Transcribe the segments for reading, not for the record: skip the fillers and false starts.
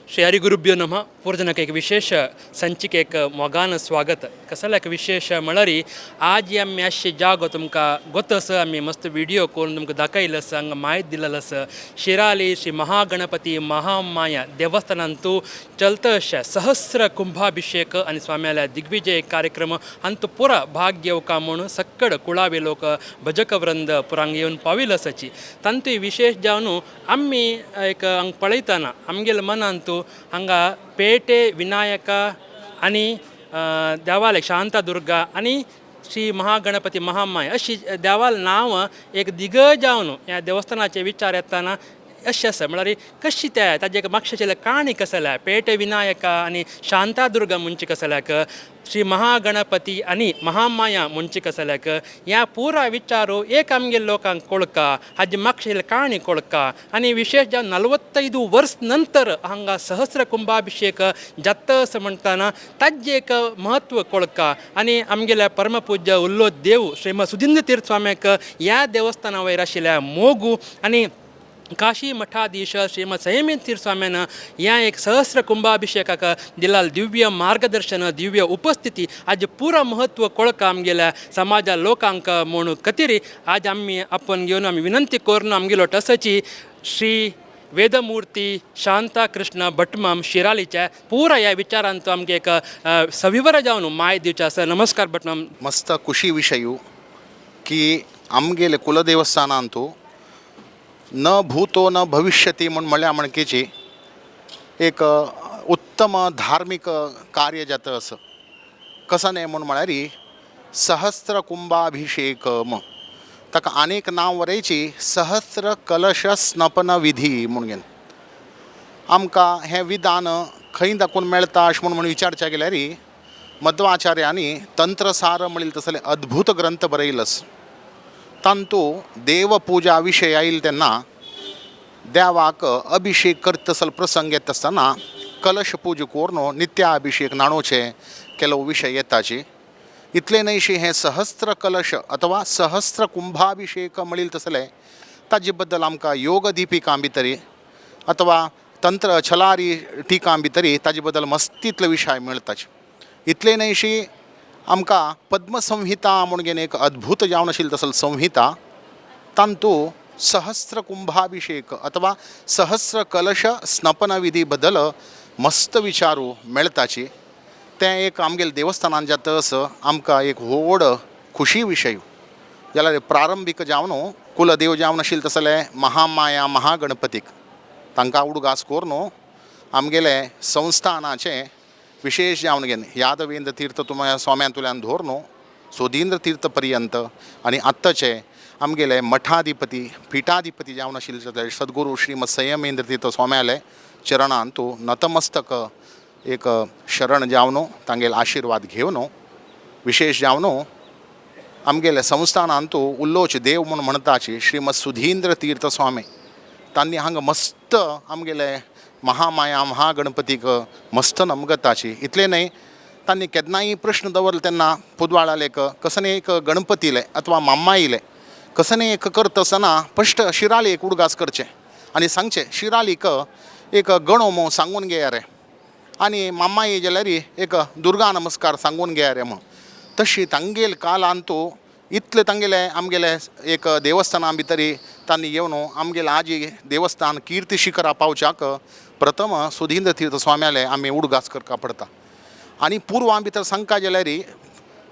श्री हरिगुरुभ्यो नमः पूर्वजनक एक विशेष संचिकेक मोगान स्वागत कसला एक विशेष म्हणरी आज आम्ही असे जागो तुमका गोतस आम्ही मस्त व्हिडिओ करून तुमका दाखयलस हांगा माहिती दिलेलस शिराली श्री महागणपती महामाया देवस्थानांतू चलत अशा सहस्र कुंभाभिषेक आणि स्वाम्याला दिग्विजय कार्यक्रम अंतु पुरा भाग घेऊ का म्हणून सक्कड कुळावे लोक भजक वृंद पुरांग येऊन पाविलसची तंतु विशेष जावून आम्ही एक हंग पळयतना आमगेल मनांतू हांगा पेटे विनायक आणि देवालय शांतादुर्गा आणि श्री महागणपती महामाय अशी देवाल नाव एक दिग्गज जावन ह्या देवस्थानाचे विचार येताना अशें आसा म्हळ्यार कशी त्या ताजे मागशेचे काणी कसल्या पेटे विनायक आणि शांतादुर्गा मुंची कसल्याक श्री महागणपती आणि महामाया मुंची कसल्याक ह्या पुरा विचारू एक आमगे लोकांक कळका हाजी मागशेले काणी कळका आणि विशेष जावन 45 वर्स नंतर हांगा सहस्र कुंभाभिषेक जाता असं म्हणटाना ताजे एक महत्व कळका आणि आमगेल्या परमपूज्य उल्लो देव श्रीमद सुधींद्र तीर्थ स्वाम्याक ह्या देवस्थाना वयर आशिल्ल्या मोगू आणि काशी मठाधीश श्रीमद संयमेंद्र तीर्थ स्वाम्यानं ह्या एक सहस्र कुंभाभिषेकाक दिलाल दिव्य मार्गदर्शन दिव्य उपस्थिती आज पुरा महत्व कळका आमगेल्या समाजा लोकांक म्हणून खातीर आज आपण घेवन आमी विनंती करून आमगेलो टसची श्री वेदमूर्ती शांता कृष्ण भटमम शिरालीच्या पुरा ह्या विचारांत आमगे एक सविवर जावन माय दिवचे आसा. नमस्कार भटमम. मस्त खुशी विषयू की आमगेले कुलदेवस्थानांतू न भूतो न भविष्यती म्हणल्या म्हणकेची एक उत्तम धार्मिक कार्य जातं असं कसं नाही म्हणून म्हळ्यार सहस्र कुंभाभिषेक ताका अनेक नांव वरायची सहस्र कलश स्नपन विधी म्हणून आमकां हें विधान खंय दाखोवन मेळटा अशें म्हणून विचारच्या गेल्यार मध्वाचार्यांनी तंत्रसार म्हणिल्लो तसले अद्भुत ग्रंथ बरयलस तांतू देवपूजा विशय येईल तेन्ना देवाक अभिषेक करता तसलो प्रसंग येता आसतना कलश पूजा करून नित्याभिषेक नाणोचे केलो विशय येताची इतले न्हयशी हे सहस्त्र कलश अथवा सहस्त्र कुंभाभिषेक म्हणिल्लो तसले ताजे बद्दल आमकां योग दिपिकां भितरी अथवा तंत्र छलारी टिकां भितरी ताजे बद्दल मस्तीतले विशय मेळटाचे. इतले न्हयशी आमकां पद्मसंहिता म्हणून एक अद्भुत जावन आशिल्ली तसली संहिता तांतू सहस्र कुंभाभिषेक अथवा सहस्र कलश स्नपन विधी बद्दल मस्त विचारू मेळटाची तें एक आमगेल्या देवस्थानान जाता असं आमकां एक व्हड खुशी विशय. जाल्यार प्रारंभीक जावन कुलदेव जावन आशिल्ले तसले महामाया महागणपतीक तांकां उडगास करून आमगेले संस्थानाचे विशेष जावन घेन यादवेंद्र तीर्थ स्वाम्यांतुल्यान धोरून सुधींद्र तीर्थ पर्यंत आणि आत्ताचे आमगेले मठाधिपती पीठाधिपती जावन आशिल्ले सद्गुरू श्रीमद संयमेंद्र तीर्थ स्वाम्याले चरणांत तूं नतमस्तक एक शरण जावन तांगेले आशिर्वाद घेवन विशेष जावन आमगेले संस्थानांत उल्लोच देव म्हणून म्हणटाची श्रीमद सुधींद्र तीर्थ स्वामी तांणी हांगा मस्त आमगेले महामाया महागणपतीक मस्त नमगताची. इतले न्हय तांणी केन्नाय प्रश्न दवरले तेन्ना पुदवाळालेक कसने एक गणपतीले अथवा मामाईले कसने एक करता आसतना फस्ट शिरालीक उडगास करचें आनी सांगचें शिरालीक एक गणो सांगून घेया रे आनी मामाई जाल्यार एक दुर्गा नमस्कार सांगून घेया रे म्हूण. तशी तांगेल कालांतू इतले तांगेले आमगेले एक देवस्थाना भितरी तांणी येवन आमगेले आजी देवस्थान कीर्ती शिखरा पावच्याक प्रथम सुधींद्र तीर्थ स्वाम्याले आमी उडगास करपा पडटा. आनी पुर्वां भितर सांगता जाल्यार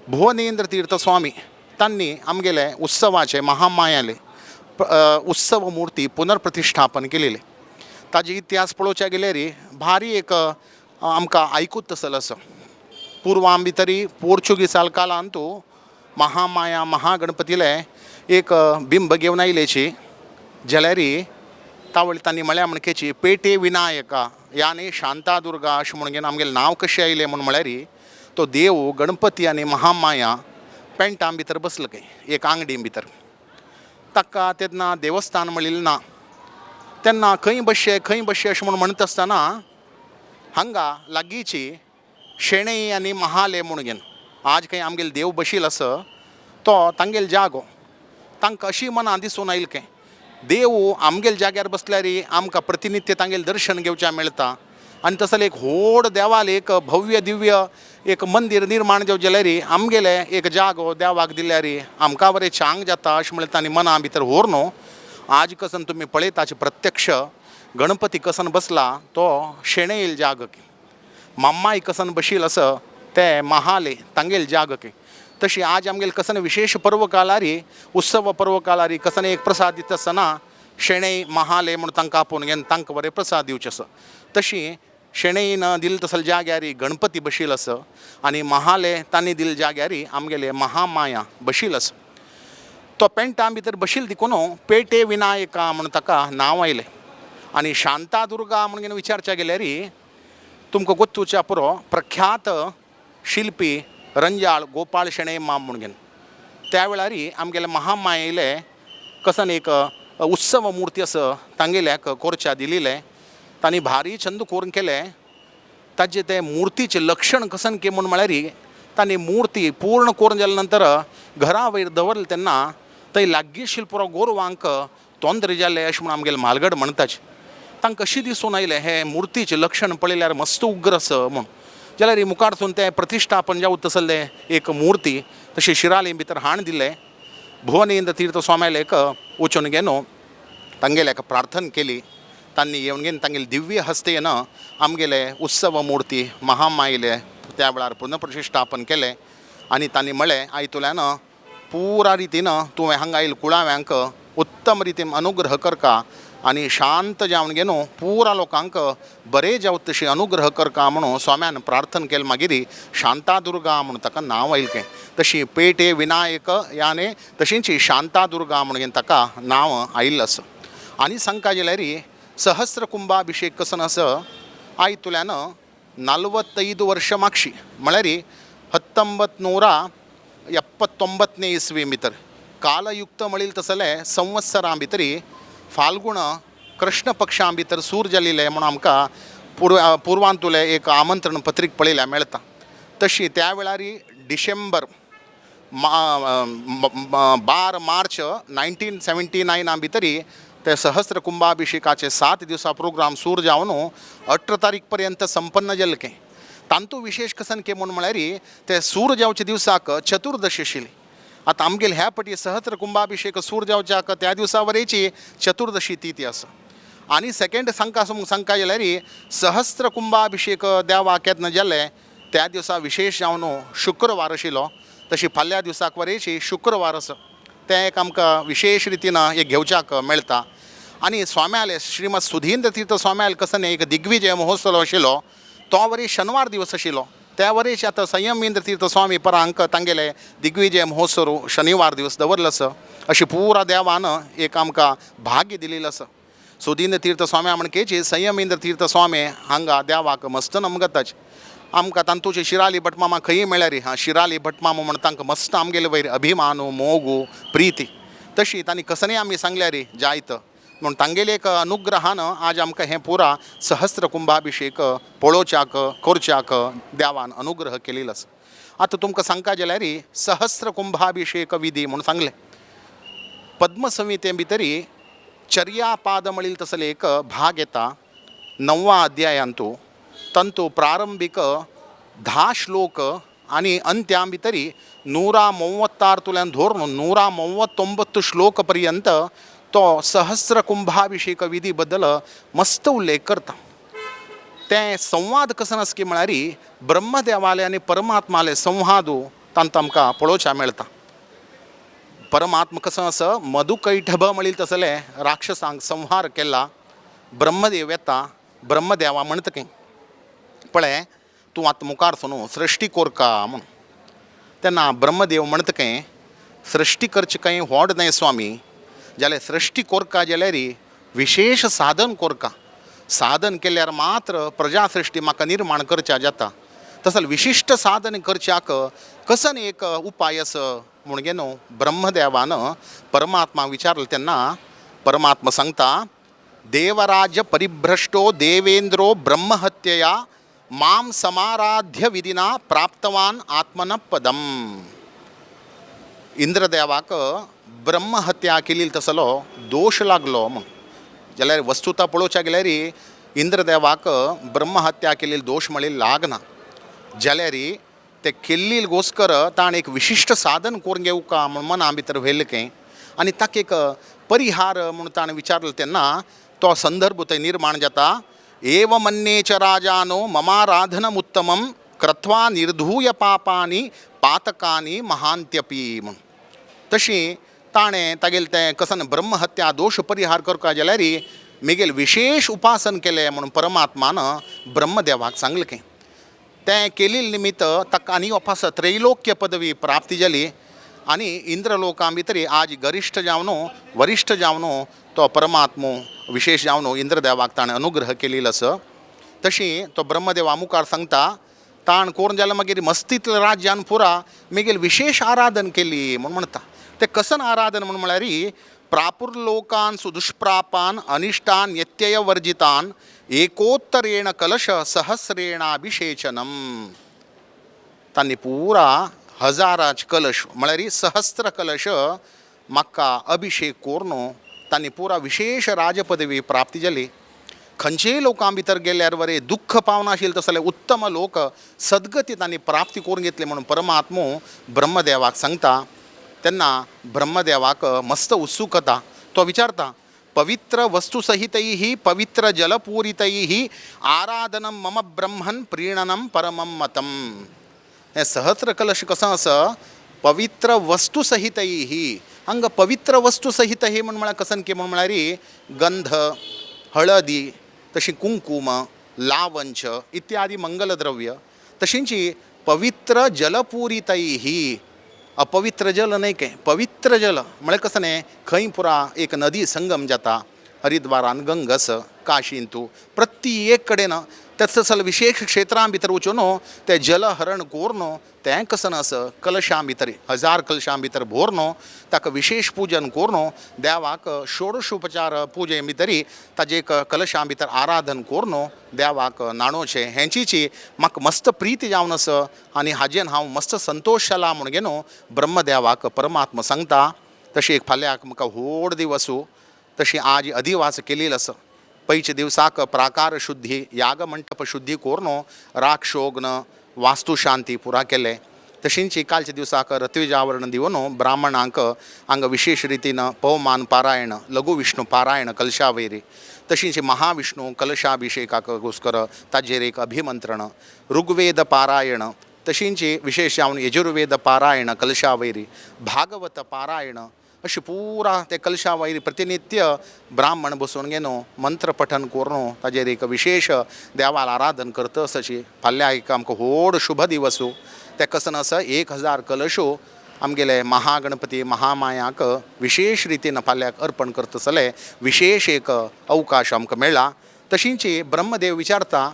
भुवनेंद्र तीर्थ स्वामी तांणी आमगेले उत्सवाचे महामायाले उत्सव मूर्ती पुनर्प्रतिश्ठापन केलेले. ताजे इतिहास पळोवचे गेल्यार भारी एक आमकां आयकूत आसलो असो. पुर्वां भितरी पोर्चुगीसाल कालांतू महामाया महागणपतीले एक बिंब घेवन आयलेची जाल्यार तावळी तांणी म्हळ्या म्हणकेची पेटे विनायका याने शांतादुर्गा अशें म्हणून आमगेलें नांव कशें आयलें म्हणून म्हळ्यार तो देव गणपती आनी महामाया पेंटां भितर बसलो खंय एक आंगडी भितर. ताका तेन्ना देवस्थान म्हणिल्लें ना तेन्ना खंय बसचें अशें म्हणून म्हणटा आसतना हांगा लागींची शेणै आनी महाले म्हणून आज खंय आमगेलो देव बशिल्लो आसा तो तांगेलो जागो तांकां अशी मनां दिसून आयलें खंय देव आमगेल्या जाग्यार बसल्यार आमकां प्रतिनित्य तांगेलें दर्शन घेवचें मेळटा आनी तसले एक व्हड देवाल एक भव्य दिव्य एक मंदिर निर्माण जावं जाल्यार आमगेले एक जागो देवाक दिल्यार आमकां बरें चांग जाता अशें म्हणलें तांणी मना भितर व्हरनो. आज कसन तुमी पळयताचे प्रत्यक्ष गणपती कसन बसला तो शेणेल जाग की माम्माई कसन बशील असं ते महाले तांगेल जाग की तशी आज आमगेले कसन विशेष पर्व कालारी उत्सव पर्व कालारी कसन एक प्रसाद दिता आसतना शेणै महाले म्हणून तांकां आपोवन घेवन तांकां बरें प्रसाद दिवचें आसा. तशी शेणैन दिल तसले जाग्यार गणपती बशील आसा आनी महाले तांणी दिल जाग्यार आमगेले महामाया बशील आसा. तो पेंटा भितर बशील देखून पेटे विनायका म्हणून ताका नांव आयलें. आनी शांतादुर्गा म्हणून विचारच्या गेल्यार तुमकां गोत्तूच्या पुरो प्रख्यात शिल्पी रंजाळ गोपाळ शेणै माम म्हणून त्या वेळार आमगेले महामायेले कसन एक उत्सव मुर्ती आसा तांगेल्याक कोरच्या दिलेले तांणी भारी छंद करून केले. ताजे ते मुर्तीचें लक्षण कसन के म्हूण म्हळ्यार तांणी मुर्ती पूर्ण करून जाल्या नंतर घरा वयर दवरली तेन्ना थंय लागीं पुरो गोरवांक तोंदरे जाले अशें म्हूण आमगेले म्हालगड म्हणटाचे. तांकां कशी दिसून आयलें हें मुर्तीचें लक्षण पळयल्यार मस्त उग्र आसा म्हूण जाल्यार मुखारसून तें प्रतिश्ठापन जावं तसलें एक मुर्ती तशी शिराली भितर हाण दिलें. भुवनेंद्र तीर्थ स्वाम्याक वचून गेनो तांगेल्याक प्रार्थना केली. तांणी येवन घेवन तांगेले दिव्य हस्तेन आमगेले उत्सव मुर्ती महामायेले त्या वेळार पुनःप्रतिश्ठापन केलें. आनी तांणी म्हळें आयतुल्यान पुरा रितीन तुवें हांगा आयिल्ल्या कुळाव्यांक उत्तम रितीन अनुग्रह करका आनी शांत जावन घेवन पुरा लोकांक बरें जावं तशी अनुग्रह करका म्हणून स्वाम्यान प्रार्थना केली. मागीर शांतादुर्गा म्हणून ताका नांव आयलें. तशी पेटे विनायक याने तशींच शांतादुर्गा म्हणून ताका नांव आयिल्लें आसा. आनी सांगता जाल्यार सहस्र कुंभाभिषेक कसन आसा आयतुल्यान 45 वर्ष मागशी म्हळ्यार 1979 इसवी भितर कालयुक्त म्हणील तसले संवत्सरां भितर फाल्गुण कृष्ण पक्षा भितर सूर जाल्ले म्हणून आमकां पुर्वांतुले एक आमंत्रण पत्रीक पळयल्या मेळटा. तशी त्या वेळार डिसेंबर 12 मार्च 1979 भितर ते सहस्र कुंभाभिषेकाचे 7 दिवसा प्रोग्राम सूर जावन 18 तारीख पर्यंत संपन्न जाल्लें. तांतू विशेष कसन के म्हूण म्हळ्यार ते सूर जावचे दिवसाक चतुर्दशी आशिल्ली. आतां आमगेले ह्या पटी सहस्र कुंभाभिषेक सूर जावच्याक त्या दिवसा वरेची चतुर्दशी तिथी आसा. आनी सेकेंड सांगता जाल्यार सहस्र कुंभाभिषेक देवाक केन्ना जाल्ले त्या दिवसा विशेष जावन शुक्रवार आशिल्लो. तशी फाल्यां दिवसाक वरेची शुक्रवार आसा तें एक आमकां विशेष रितीन एक घेवच्याक मेळटा. आनी स्वाम्याले श्रीमद सुधींद्र तीर्थ स्वाम्याल कसन एक दिग्विजय महोत्सव आशिल्लो तो वरी शेनवार दिवस आशिल्लो. त्या वरेची आतां संयमेंद्र तीर्थ स्वामी परांक तांगेले दिग्विजय महोत्सव शनिवार दिवस दवरलो आसा. अशी पुरा देवान एक आमकां भाग्य दिलेलें आसा. सुधींद्र तीर्थ स्वाम्या म्हणकेची संयमेंद्र तीर्थ स्वामी हांगा देवाक मस्त नमगताचे. आमकां तांतूचे शिराली भटमामा खंयी मेळ्ळ्यार हां शिराली भटमामा म्हण तांकां मस्त आमगेले वयर अभिमानू मोगू प्रिती तशी तांणी कसनय आमी सांगल्यार जायत म्हूण तांगेले एक अनुग्रहान आज आमकां हें पुरा सहस्र कुंभाभिषेक पळोवच्याक करच्याक देवान अनुग्रह केलेलो आसा. आतां तुमकां सांगता जाल्यार सहस्र कुंभाभिषेक विधी म्हूण सांगलें. पद्म संहिते भितर चर्यापाद म्हणील तसले एक भाग येता 9व्या अध्यायांतू तंतू प्रारंभीक 10 श्लोक आनी अंत्या भितर 136 धरून 139 श्लोक पर्यंत तो सहस्र कुंभाभिषेक विधी बद्दल मस्त उल्लेख करता. तें संवाद कसन आसा की म्हळ्यार ब्रह्मदेवाले आनी परमात्माले संवादू तांत आमकां पळोवच्या मेळटा. परमात्मा कसो आसा मधुकैठभ म्हणील तसले राक्षसांक संहार केला. ब्रह्मदेव येता ब्रह्मदेवा म्हणटकी पळय तूं आतां मुखार न्हू सृश्टी कोरका म्हूण. तेन्ना ब्रह्मदेव म्हणटकें सृश्टी करचें खंय व्हड न्हय स्वामी जाल्यार सृश्टी कोरका जाल्यार विशेष साधन कोरका. साधन केल्यार मात्र प्रजा सृश्टी म्हाका निर्माण करच्या जाता. तसले विशिश्ट साधन करच्याक कसन एक उपाय आसा म्हूण घेवन ब्रह्मदेवान परमात्मा विचारलें तेन्ना परमात्मा सांगता देवराज्य परिभ्रष्टो देवेंद्रो ब्रह्महत्यया माम समाराध्य विधिना प्राप्तवान आत्मन पदम. इंद्रदेवाक ब्रह्महत्या केली तसलो दोश लागलो म्हूण जाल्यार वस्तुता पळोवच्या गेल्यार इंद्रदेवाक ब्रह्महत्या केलेली दोष म्हळेल लागना जाल्यारी ते केल्लीलगोस्कर ताण एक विशिष्ट साधन करून घेऊ का म्हणून मना भितर व्हेल्लें आनी ताका एक परिहार म्हणून ताणें विचारलो तेन्ना तो संदर्भ थंय निर्माण जाता एव मन्ये च राजानो ममाराधनमुत्तमं कृत्वा निर्धूय पापानी पातकानी महांत्यपी म्हूण तशी ताणें तागेले तें कसन ब्रह्महत्या दोश परिहार करता जाल्यार मेगेल विशेष उपासन केलें म्हणून परमात्मान ब्रह्मदेवाक सांगलें तें केलेले निमित्त ताका आनी वापस त्रैलोक्य पदवी प्राप्ती जाली आनी इंद्रलोकां भितर आज गरिश्ठ जावन वरिश्ठ जावन तो परमात्मो विशेष जावन इंद्रदेवाक ताणें अनुग्रह केलेलो आसा तशी तो ब्रह्मदेवा मुखार सांगता ताण कोरून जाल्यार मागीर मस्तीतल्या राज्यान पुरा मेगेल विशेष आराधन केली म्हणून म्हणटा ते कसन आराधन म्हणून म्हळ्यार प्रापुर्लोकान सुदुष्प्रापान अनिष्टान व्यत्यय वर्जितान एकोत्तरेण कलश सहस्रेणाभिषेचनम तांणी पुरा हजाराच कलश म्हळ्यार सहस्त्र कलश म्हाका अभिषेक कोरून तांणी पुरा विशेष राजपदवी प्राप्ती जाली खंयचेय लोकां भितर गेल्यार बरें दुख्ख पावना आशिल्लें तसलें उत्तम लोक सद्गती तांणी प्राप्ती करून घेतली म्हणून परमात्मो ब्रह्मदेवाक सांगता तेन्ना ब्रह्मदेवाक मस्त उत्सुकता तो विचारता पवित्र वस्तुसहितैः पवित्र जलपूरितैः आराधनं मम ब्रह्मन् प्रीणनं परमं मतम् हे सहस्र कलश कसं आसा पवित्र वस्तुसहितैः हांगा पवित्र वस्तुसहित हे म्हणून म्हळ्यार कसन की म्हणून म्हळ्यार गंध हळदी तशी कुंकुम लावंच इत्यादी मंगलद्रव्य तशींची पवित्र जलपूरितैः अपवित्र जल नाही काय पवित्र जल म्हळ्यार कसं न्ही खंय पुरा एक नदी संगम जाता हरिद्वारान गंगस काशींतू प्रत्येक कडेन तसं विशेष क्षेत्रां भितर वचून ते जल हरण कोरून तें कसन आसा कलशां भितर हजार कलशां भितर भोरून ताका विशेष पूजन करून देवाक षोडशोपचार पुजे भितर ताजे कलशां भितर आराधन करून देवाक नाणोचें हेंचीची म्हाका मस्त प्रीती जावन आसा आनी हाजेन हांव मस्त संतोश जाला म्हूण घेवन ब्रह्मदेवाक परमात्मा सांगता तशी एक फाल्यांक म्हाका व्हड दिवसू तशी आज अधिवास केलेली आसा पैचे दिवसाक प्राकार शुद्धी याग मंटप शुद्धी करून राख शोग्न वास्तुशांती पुरा केले तशींच कालच्या दिवसाक ऋत्विजावरण दिवन ब्राह्मणांक हांगा विशेष रितीन पवमान पारायण लघु विष्णू पारायण कलशावैरी तशींच महाविष्णू कलशाभिषेकाक घोस्कर ताजेर एक अभिमंत्रण ऋग्वेद पारायण तशींच विशेष जावन यजुर्वेद पारायण कलशावैरी भागवत पारायण अशी पुरा ते कलशावैरी प्रतिनित्य ब्राह्मण बसून घेवन मंत्र पठन करून ताजेर एक विशेष देवाला आराधन करता अशी फाल्यां एक आमकां व्हड शुभ दिवसू ते कसन आसा 1000 कलशो आमगेले महागणपती महामायाक विशेष रितीन फाल्याक अर्पण करतसले विशेष एक अवकाश आमकां मेळ्ळा तशींच ब्रह्मदेव विचारता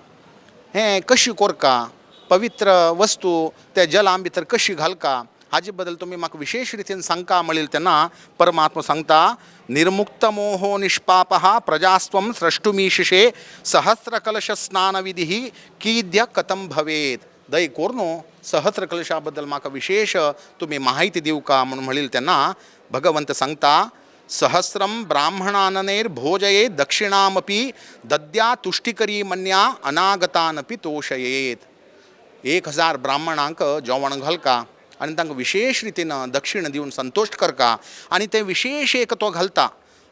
हें कशी कोरका पवित्र वस्तू ते जलां भितर कशी घालका हाजे बद्दल तुम्ही म्हाका विशेष रितीन सांगता म्हणलें तेन्ना परमात्मा सांगता निर्मुक्त मोहो निष्पापः प्रजास्त्वं स्रष्टुमीशिषे सहस्र कलश स्नान विधी कीद्य कथम भवेत दय कोरून सहस्र कलशा बद्दल म्हाका विशेष तुम्ही माहिती दिव का म्हणून म्हणलें तेन्ना भगवंत सांगता सहस्रम ब्राह्मणाननेर भोजये दक्षिणामपि दद्या तुष्टिकरी मन्या अनागतानपि तोषयेत 1000 ब्राह्मणांक जेवण घालका आनी तांकां विशेष रितीन दक्षिण दिवन संतोश्ट करता आनी ते विशेष एक तो घालता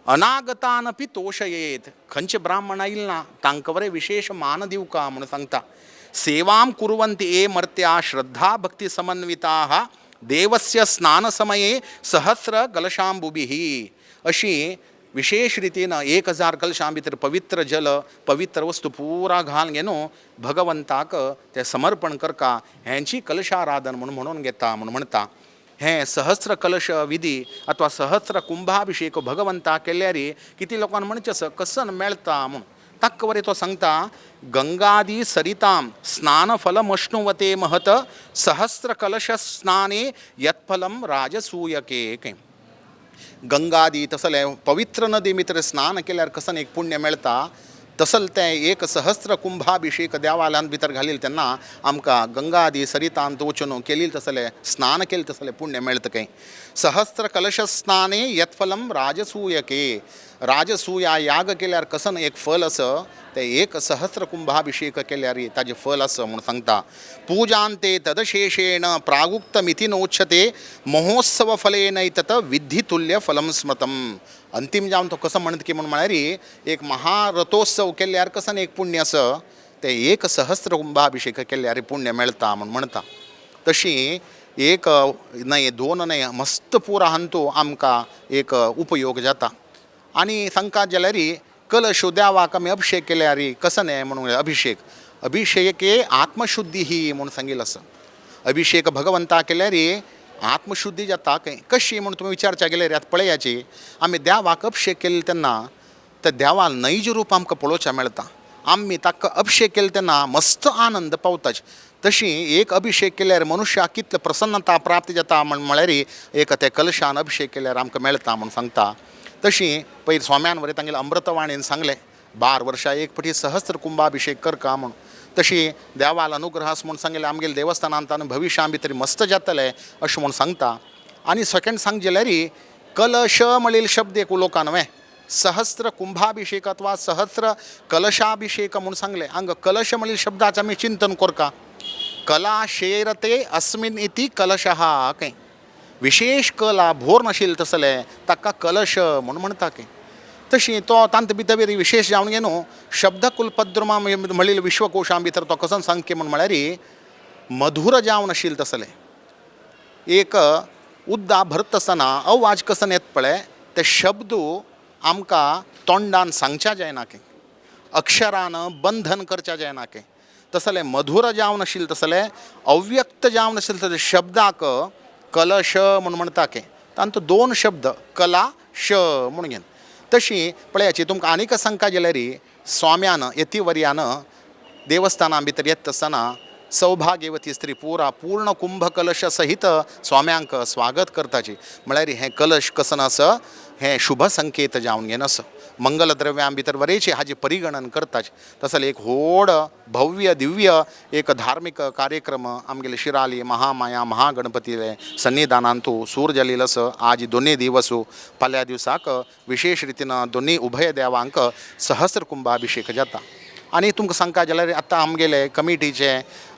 अनागतानपि तोषयेत खंयचे ब्राह्मण आयिल्ले ना तांकां बरें विशेष मान दिवका म्हणून सांगता सेवां कुर्वन्ति ये मर्त्या श्रद्धा भक्ती समन्विताः देवस्य स्नान समये सहस्र कलशांबुभिः अशी विशेष रितीन 1000 कलशां भितर पवित्र जल पवित्र वस्तू पुरा घालून घेवन भगवंताक ते समर्पण करता हेंची कलशाराधन म्हणून घेता म्हणून म्हणटा हें सहस्र कलश विधी अथवा सहस्र कुंभाभिषेक भगवंताक केल्यार किती लोकांना म्हणचे आसा कसन मेळटा म्हणून ताका वरें तो सांगता गंगादी सरितां स्नानफलमश्नुवते महत सहस्र कलश स्नाने यत्फलं राजसूयके गंगादी तसलें पवित्र नदी भितर स्नान केल्यार कसन एक पुण्य मेळटा तसल तें एक सहस्र कुंभाभिषेक देवालयान भितर घालील तेन्ना आमकां गंगादी सरितांत वचून केलील तसलें स्नान केलें तसलें पुण्य मेळटा खंय सहस्र कलश स्नाने यत्फलं राजसूयके राजसूया याग केल्यार कसन एक फल असं ते एक सहस्र कुंभाभिषेक केल्यार ताजे फल असं म्हणून सांगता. पूजांते तदशेषेण प्रागुक्तमिति नोच्यते महोत्सव फलेनैतत विद्धितुल्य फलम स्मृतम. अंतिम जावन तो कसं म्हणत की म्हणून म्हळ्यार एक महारथोत्सव केल्यार कसन एक पुण्य असं ते एक सहस्र कुंभाभिषेक केल्यार पुण्य मेळटा म्हणून म्हणता. तशी एक न्हय दोन न्हय मस्त पुरा हांतू आमकां एक उपयोग जाता. आणि सांगता जाल्यार कलश देवाक आमी अभिषेक केल्यार कसं न्हय म्हणून अभिषेक आत्मशुद्धी ही म्हणून सांगिल्लें आसा. अभिषेक भगवंता केल्यार आत्मशुद्धी जाता खंय कशी म्हणून तुमी विचारच्या गेल्यार आतां पळयाची आमी देवाक अभिषेक केले तेन्ना त्या देवाल नैज रूप आमकां पळोवचें मेळटा. आमी ताका अभिषेक केले तेन्ना मस्त आनंद पावताच. तशी एक अभिषेक केल्यार मनुश्याक कितले प्रसन्नता प्राप्त जाता म्हळ्यार एक ते कलशान अभिषेक केल्यार आमकां मेळटा म्हणून सांगता. तशी पयर स्वाम्यान वरें तांगेले अमृतवाणीन सांगलें 12 वर्सां एक पटी सहस्र कुंभाभिषेक करका म्हणून. तशी देवाल अनुग्रहास म्हणून सांगलें आमगेल्या देवस्थानांत आनी भविश्यां भितर मस्त जातलें अशें म्हणून सांगता. आनी सेकंड सांग जाल्यार कलश म्हणिल्लो शब्द एक उलोवका न्हय सहस्र कुंभाभिषेक अथवा सहस्र कलशाभिषेक म्हणून सांगलें. हांग कलश म्हणिल्लो शब्दाचें आमी चिंतन करता. कला शेरते अस्मिन इति कलशः खंय विशेष कला भोर नाशिल्ले तसलें ताका कलश म्हणून म्हणटा खंय. तशी तो तांत भितर विशेष जावन गे न्हू शब्दकुलपद्रमा म्हणिल्लो विश्वकोशां भितर तो कसो सांगके म्हणून म्हळ्यार मधुर जावन आशिल्लें तसलें. एक उद्दा भरत आसतना अवाज कसन येत पळय ते शब्द आमकां तोंडान सांगच्या जायना खंय अक्षरान बंधन करच्या जायना खंय. तसलें मधुर जावन आशिल्लें तसलें अव्यक्त जावन आशिल्लें तसलें शब्दाक कलश म्हणून म्हणटा खंय. तांचो 2 शब्द कला श म्हणून घेवन. तशी पळयाची तुमकां आनीक सांगता जाल्यार स्वाम्यान यतिवर्यान देवस्थानां भितर येता आसतना सौभाग्यवती स्त्री पूर्ण कुंभ कलश सहित स्वाम्यांक स्वागत करताची. म्हळ्यार हें कलश कसन आसा हें शुभ संकेत जावन घेवन आसा. मंगलद्रव्यां भितर बरेचशे हाजी परिगणन करताच. तसले एक व्हड भव्य दिव्य एक धार्मिक कार्यक्रम आमगेले शिराली महामाया महागणपतीले सन्निधानांतू सूर जाल्लेलो आसा. आज दोनूय दिवस फाल्यां दिवसाक विशेष रितीन दोनूय उभय देवांक सहस्र कुंभाभिषेक जाता. आनी तुमकां सांगता जाल्यार आतां आमगेले कमिटीचे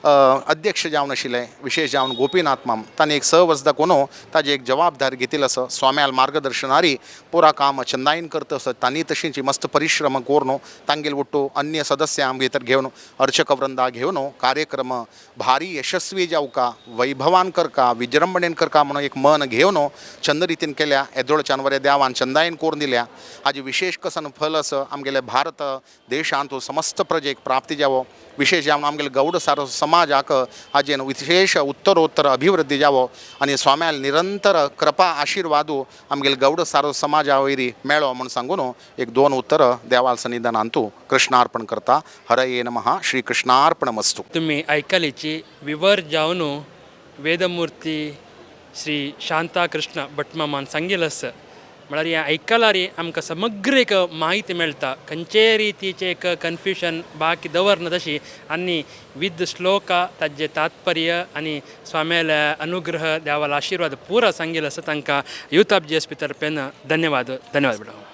अध्यक्ष जावन आशिल्ले विशेष जावन गोपीनाथ माम तांणी एक 6 वर्स दाखोवन ताजी एक जबाबदारी घेतिल्लो आसा. स्वाम्याल मार्गदर्शनारी पुरा काम चंदायन करता आसत. तांणी तशींच मस्त परिश्रम करून तांगेले वट्टू अन्य सदस्यां भितर घेवन अर्चक वृंदा घेवन कार्यक्रम भारी यशस्वी जावका वैभवान करका विजृंभणेन करका म्हणून एक मन घेवन चंद रितीन केल्या. येदोळच्यान वरें देवान चंदायन करून दिल्या. हाजी विशेष कसन फल आसा आमगेले भारत देशांत समस्त प्रजेक प्राप्ती जावो. विशेष जावन आमगेले गौड सारो समाजाक हाजेन विशेष उत्तरोत्तर अभिवृद्धी जावो आनी स्वाम्याल निरंतर कृपा आशिर्वादू आमगेले गौड सारो समाजा वयरी मेळो म्हणून सांगून एक 2 उत्तर देवाल सन्निधानांतू कृष्णार्पण करता. हरये नमः श्री कृष्णार्पण मस्तु. तुम्ही ऐकलीची विवर जावन वेदमूर्ती श्री शांता कृष्ण भटमामान सांगिल्लें आसा. म्हळ्यार हें आयकल्यार आमकां समग्र एक माहिती मेळटा. खंयचे रितीचें एक कन्फ्युजन बाकी दवरना तशी आनी विद श्लोका ताजें तात्पर्य आनी स्वाम्याले अनुग्रह देवाल आशिर्वाद पुरा सांगिल्लो आसा. तांकां यूथ ऑफ GSP तर्फेन धन्यवाद मॅडम.